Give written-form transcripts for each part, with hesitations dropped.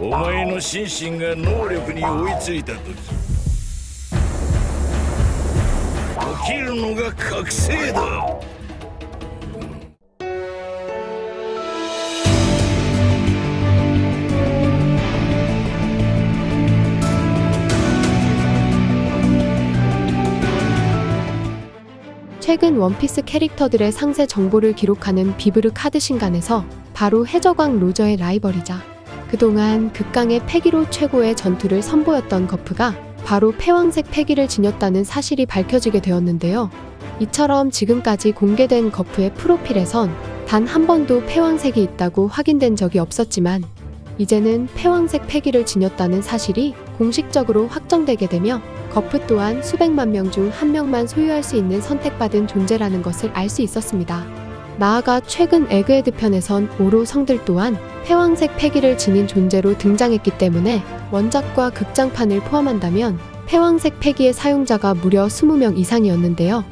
お前の心身が能力に追いついた時、起きるのが覚醒だ。 최근 원피스 캐릭터들의 상세 정보를 기록하는 비브르 카드 신간에서 바로 해적왕 로저의 라이벌이자 그동안 극강의 패기로 최고의 전투를 선보였던 거프가 바로 패왕색 패기를 지녔다는 사실이 밝혀지게 되었는데요. 이처럼 지금까지 공개된 거프의 프로필에선 단 한 번도 패왕색이 있다고 확인된 적이 없었지만 이제는 패왕색 패기를 지녔다는 사실이 공식적으로 확정되게 되며 거프 또한 수백만 명 중 한 명만 소유할 수 있는 선택받은 존재라는 것을 알 수 있었습니다. 나아가 최근 에그헤드 편에선 오로 성들 또한 패왕색 패기를 지닌 존재로 등장했기 때문에 원작과 극장판을 포함한다면 패왕색 패기의 사용자가 무려 20명 이상이었는데요.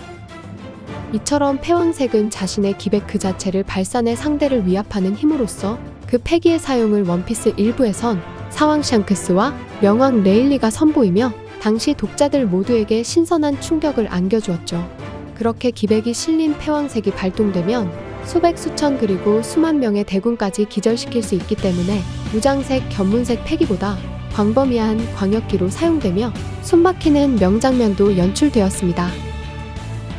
이처럼 패왕색은 자신의 기백 그 자체를 발산해 상대를 위압하는 힘으로써 그 패기의 사용을 원피스 일부에선 사왕 샹크스와 명왕 레일리가 선보이며 당시 독자들 모두에게 신선한 충격을 안겨주었죠. 그렇게 기백이 실린 패왕색이 발동되면 수백 수천 그리고 수만 명의 대군까지 기절시킬 수 있기 때문에 무장색, 견문색 패기보다 광범위한 광역기로 사용되며 숨막히는 명장면도 연출되었습니다.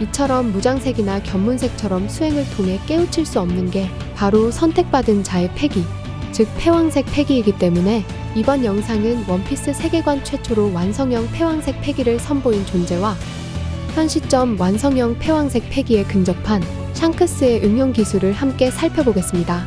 이처럼 무장색이나 견문색처럼 수행을 통해 깨우칠 수 없는 게 바로 선택받은 자의 패기, 즉 패왕색 패기이기 때문에 이번 영상은 원피스 세계관 최초로 완성형 패왕색 패기를 선보인 존재와 현 시점 완성형 패왕색 패기에 근접한 샹크스의 응용 기술을 함께 살펴보겠습니다.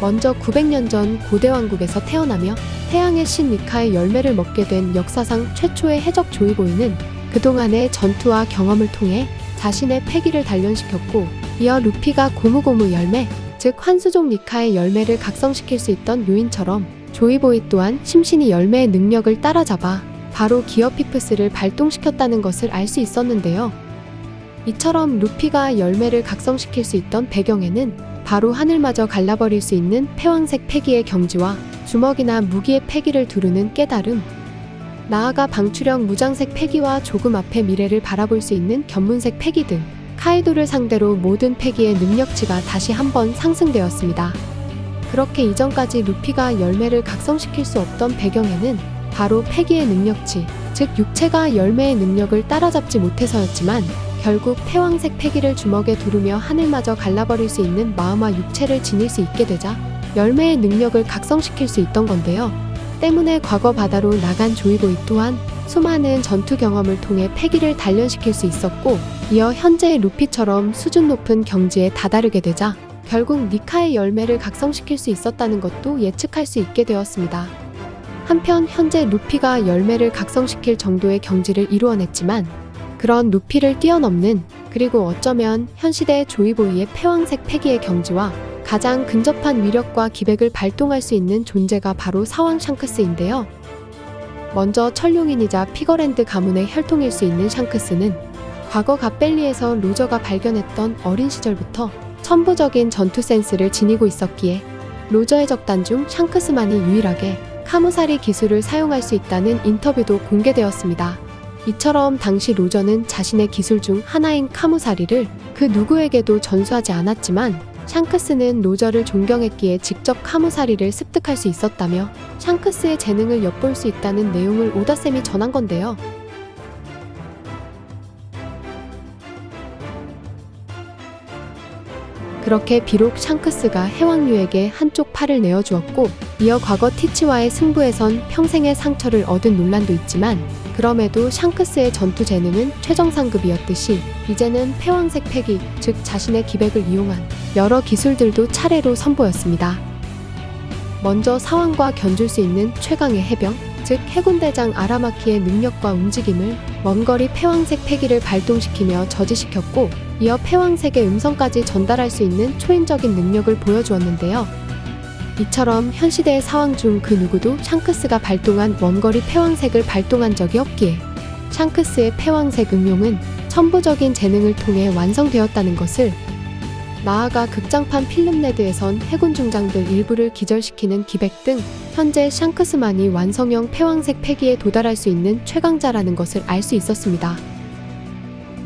먼저 900년 전 고대 왕국에서 태어나며 태양의 신 니카의 열매를 먹게 된 역사상 최초의 해적 조이보이는 그동안의 전투와 경험을 통해 자신의 패기를 단련시켰고, 이어 루피가 고무고무 열매, 즉 환수족 니카의 열매를 각성시킬 수 있던 요인처럼 조이보이 또한 심신이 열매의 능력을 따라잡아 바로 기어피프스를 발동시켰다는 것을 알 수 있었는데요. 이처럼 루피가 열매를 각성시킬 수 있던 배경에는 바로 하늘마저 갈라버릴 수 있는 패왕색 패기의 경지와 주먹이나 무기의 패기를 두르는 깨달음, 나아가 방출형 무장색 패기와 조금 앞의 미래를 바라볼 수 있는 견문색 패기 등 카이도를 상대로 모든 패기의 능력치가 다시 한번 상승되었습니다. 그렇게 이전까지 루피가 열매를 각성시킬 수 없던 배경에는 바로 패기의 능력치, 즉 육체가 열매의 능력을 따라잡지 못해서였지만 결국 패왕색 패기를 주먹에 두르며 하늘마저 갈라버릴 수 있는 마음과 육체를 지닐 수 있게 되자 열매의 능력을 각성시킬 수 있던 건데요. 때문에 과거 바다로 나간 조이보이 또한 수많은 전투 경험을 통해 패기를 단련시킬 수 있었고, 이어 현재의 루피처럼 수준 높은 경지에 다다르게 되자 결국 니카의 열매를 각성시킬 수 있었다는 것도 예측할 수 있게 되었습니다. 한편 현재 루피가 열매를 각성시킬 정도의 경지를 이루어냈지만 그런 루피를 뛰어넘는, 그리고 어쩌면 현 시대의 조이보이의 패왕색 패기의 경지와 가장 근접한 위력과 기백을 발동할 수 있는 존재가 바로 사왕 샹크스인데요. 먼저 천룡인이자 피거랜드 가문의 혈통일 수 있는 샹크스는 과거 갓벨리에서 로저가 발견했던 어린 시절부터 천부적인 전투 센스를 지니고 있었기에 로저의 적단 중 샹크스만이 유일하게 카무사리 기술을 사용할 수 있다는 인터뷰도 공개되었습니다. 이처럼 당시 로저는 자신의 기술 중 하나인 카무사리를 그 누구에게도 전수하지 않았지만 샹크스는 로저를 존경했기에 직접 카무사리를 습득할 수 있었다며 샹크스의 재능을 엿볼 수 있다는 내용을 오다쌤이 전한 건데요. 그렇게 비록 샹크스가 해왕류에게 한쪽 팔을 내어주었고, 이어 과거 티치와의 승부에선 평생의 상처를 얻은 논란도 있지만 그럼에도 샹크스의 전투 재능은 최정상급이었듯이 이제는 패왕색 패기, 즉 자신의 기백을 이용한 여러 기술들도 차례로 선보였습니다. 먼저 사왕과 견줄 수 있는 최강의 해병, 즉 해군대장 아라마키의 능력과 움직임을 먼거리 패왕색 패기를 발동시키며 저지시켰고, 이어 패왕색의 음성까지 전달할 수 있는 초인적인 능력을 보여주었는데요. 이처럼 현 시대의 사왕 중 그 누구도 샹크스가 발동한 원거리 패왕색을 발동한 적이 없기에 샹크스의 패왕색 응용은 천부적인 재능을 통해 완성되었다는 것을 나아가 극장판 필름레드에선 해군 중장들 일부를 기절시키는 기백 등 현재 샹크스만이 완성형 패왕색 패기에 도달할 수 있는 최강자라는 것을 알 수 있었습니다.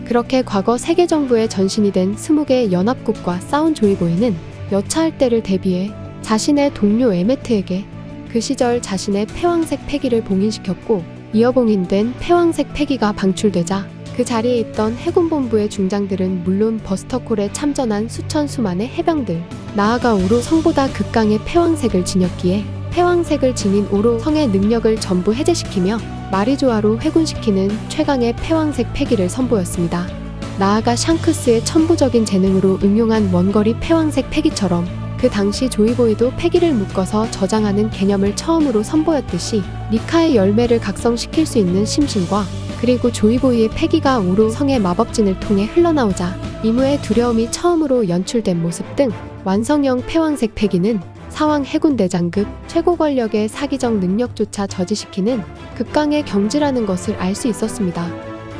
그렇게 과거 세계 정부의 전신이 된 20개의 연합국과 싸운 조이보이는 여차할 때를 대비해 자신의 동료 에메트에게 그 시절 자신의 패왕색 패기를 봉인시켰고, 이어 봉인된 패왕색 패기가 방출되자 그 자리에 있던 해군본부의 중장들은 물론 버스터콜에 참전한 수천수만의 해병들, 나아가 오로 성보다 극강의 패왕색을 지녔기에 패왕색을 지닌 오로 성의 능력을 전부 해제시키며 마리조아로 회군시키는 최강의 패왕색 패기를 선보였습니다. 나아가 샹크스의 천부적인 재능으로 응용한 원거리 패왕색 패기처럼 그 당시 조이보이도 패기를 묶어서 저장하는 개념을 처음으로 선보였듯이 니카의 열매를 각성시킬 수 있는 심신과 그리고 조이보이의 패기가 오로 성의 마법진을 통해 흘러나오자 이무의 두려움이 처음으로 연출된 모습 등 완성형 패왕색 패기는 사왕 해군대장급 최고 권력의 사기적 능력조차 저지시키는 극강의 경지라는 것을 알 수 있었습니다.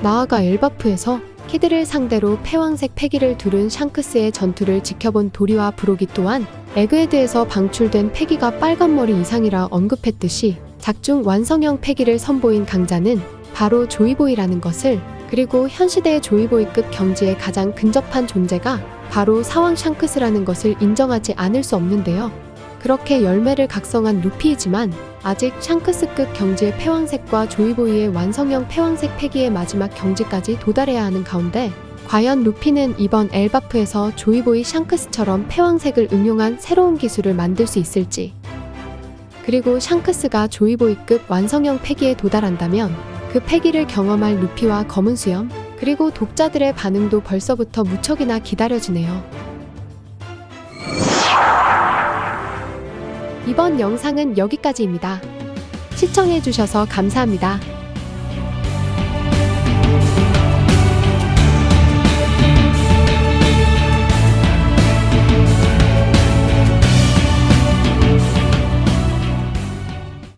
나아가 엘바프에서 키드를 상대로 패왕색 패기를 두른 샹크스의 전투를 지켜본 도리와 브록이 또한 에그헤드에서 방출된 패기가 빨간 머리 이상이라 언급했듯이 작중 완성형 패기를 선보인 강자는 바로 조이보이라는 것을, 그리고 현시대의 조이보이급 경지에 가장 근접한 존재가 바로 사왕 샹크스라는 것을 인정하지 않을 수 없는데요. 그렇게 열매를 각성한 루피이지만 아직 샹크스급 경지의 패왕색과 조이보이의 완성형 패왕색 패기의 마지막 경지까지 도달해야 하는 가운데, 과연 루피는 이번 엘바프에서 조이보이 샹크스처럼 패왕색을 응용한 새로운 기술을 만들 수 있을지, 그리고 샹크스가 조이보이급 완성형 패기에 도달한다면 그 패기를 경험할 루피와 검은 수염, 그리고 독자들의 반응도 벌써부터 무척이나 기다려지네요. 이번 영상은 여기까지입니다. 시청해주셔서 감사합니다.